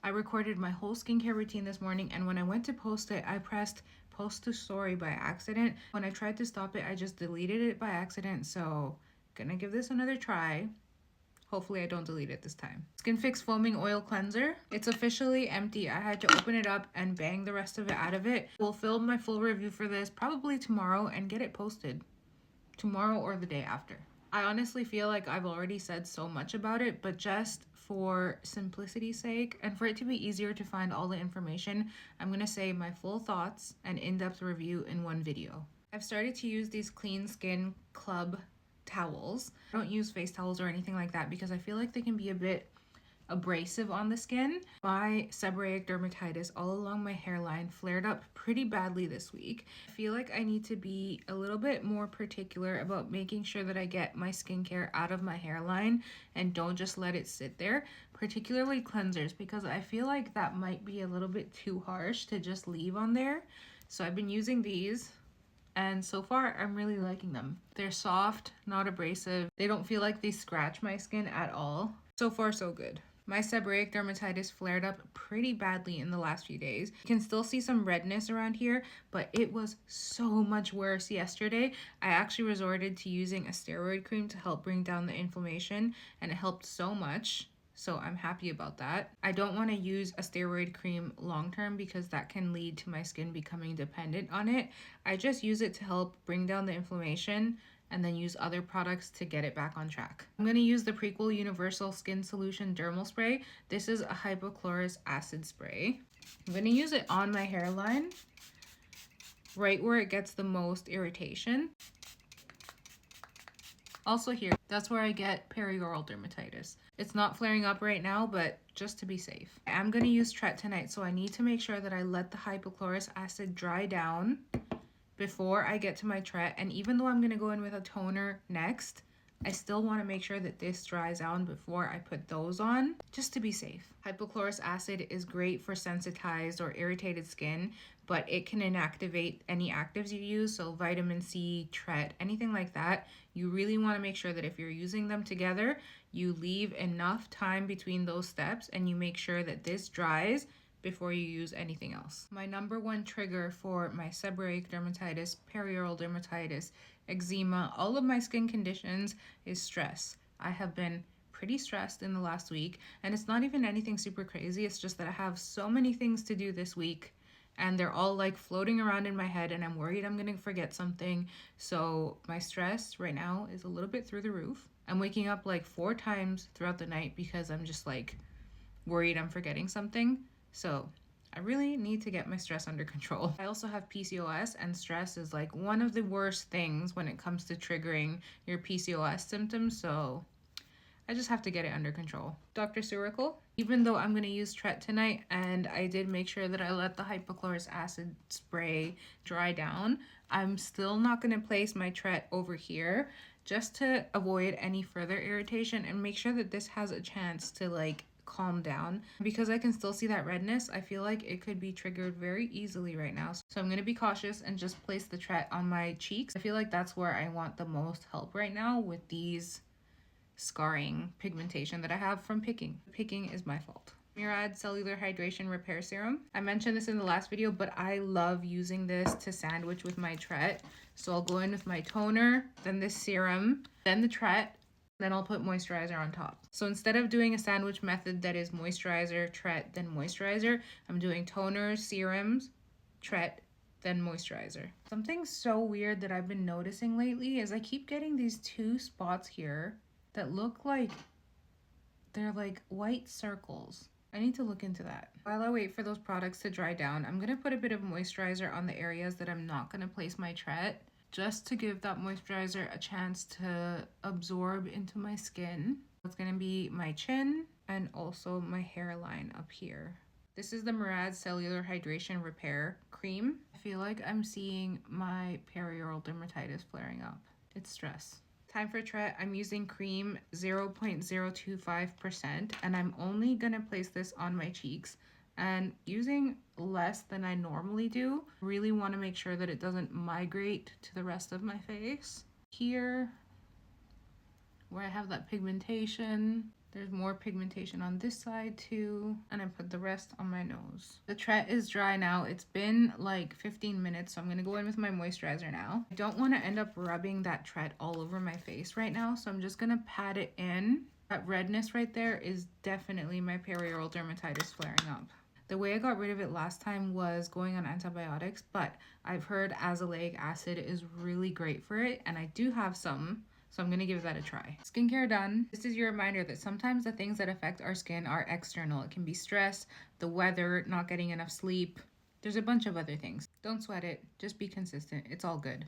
I recorded my whole skincare routine this morning, and when I went to post it, I pressed post to story by accident. When I tried to stop it, I just deleted it by accident, so gonna give this another try. Hopefully I don't delete it this time. Skin Fix Foaming Oil Cleanser. It's officially empty. I had to open it up and bang the rest of it out of it. We'll film my full review for this probably tomorrow and get it posted tomorrow or the day after. I honestly feel like I've already said so much about it, but just for simplicity's sake and for it to be easier to find all the information, I'm gonna say my full thoughts and in-depth review in one video. I've started to use these Clean Skin Club towels. I don't use face towels or anything like that because I feel like they can be a bit abrasive on the skin. My seborrheic dermatitis all along my hairline flared up pretty badly this week. I feel like I need to be a little bit more particular about making sure that I get my skincare out of my hairline and don't just let it sit there, particularly cleansers, because I feel like that might be a little bit too harsh to just leave on there. So I've been using these, and so far I'm really liking them. They're soft, not abrasive. They don't feel like they scratch my skin at all. So far so good. My seborrheic dermatitis flared up pretty badly in the last few days. You can still see some redness around here, but it was so much worse yesterday. I actually resorted to using a steroid cream to help bring down the inflammation, and it helped so much. So I'm happy about that. I don't want to use a steroid cream long term because that can lead to my skin becoming dependent on it. I just use it to help bring down the inflammation and then use other products to get it back on track. I'm going to use the Prequel Universal Skin Solution Dermal Spray. This is a hypochlorous acid spray. I'm going to use it on my hairline, right where it gets the most irritation. Also here, that's where I get perioral dermatitis. It's not flaring up right now, but just to be safe. I'm going to use Tretinoin, so I need to make sure that I let the hypochlorous acid dry down before I get to my Tret. And even though I'm going to go in with a toner next, I still want to make sure that this dries down before I put those on, just to be safe. Hypochlorous acid is great for sensitized or irritated skin, but it can inactivate any actives you use, so vitamin C, Tret, anything like that. You really want to make sure that if you're using them together, you leave enough time between those steps and you make sure that this dries before you use anything else. My number one trigger for my seborrheic dermatitis, perioral dermatitis, eczema, all of my skin conditions is stress. I have been pretty stressed in the last week, and it's not even anything super crazy. It's just that I have so many things to do this week and they're all like floating around in my head and I'm worried I'm gonna forget something. So my stress right now is a little bit through the roof. I'm waking up like 4 times throughout the night because I'm just like worried I'm forgetting something. So I really need to get my stress under control. I also have PCOS, and stress is like one of the worst things when it comes to triggering your PCOS symptoms. So I just have to get it under control. Dr. Suricle, even though I'm going to use Tret tonight, and I did make sure that I let the hypochlorous acid spray dry down, I'm still not going to place my Tret over here just to avoid any further irritation and make sure that this has a chance to like calm down. Because I can still see that redness, I feel like it could be triggered very easily right now. So I'm going to be cautious and just place the Tret on my cheeks. I feel like that's where I want the most help right now with these scarring pigmentation that I have from picking. Picking is my fault. Murad Cellular Hydration Repair Serum. I mentioned this in the last video, but I love using this to sandwich with my Tret. So I'll go in with my toner, then this serum, then the Tret, then I'll put moisturizer on top. So instead of doing a sandwich method that is moisturizer, Tret, then moisturizer, I'm doing toners, serums, Tret, then moisturizer. Something so weird that I've been noticing lately is I keep getting these 2 spots here that look like they're like white circles. I need to look into that. While I wait for those products to dry down, I'm going to put a bit of moisturizer on the areas that I'm not going to place my Tret, just to give that moisturizer a chance to absorb into my skin. It's going to be my chin and also my hairline up here. This is the Murad Cellular Hydration Repair Cream. I feel like I'm seeing my perioral dermatitis flaring up. It's stress. Time for Tret. I'm using cream 0.025%, and I'm only gonna place this on my cheeks and using less than I normally do. Really want to make sure that it doesn't migrate to the rest of my face. Here, where I have that pigmentation, There's more pigmentation on this side too. And I put the rest on my nose. The Tret is dry now. It's been like 15 minutes, so I'm gonna go in with my moisturizer now. I don't wanna end up rubbing that Tret all over my face right now, so I'm just gonna pat it in. That redness right there is definitely my perioral dermatitis flaring up. The way I got rid of it last time was going on antibiotics, but I've heard azelaic acid is really great for it, and I do have some, so I'm gonna give that a try. Skincare done. This is your reminder that sometimes the things that affect our skin are external. It can be stress, the weather, not getting enough sleep. There's a bunch of other things. Don't sweat it, just be consistent. It's all good.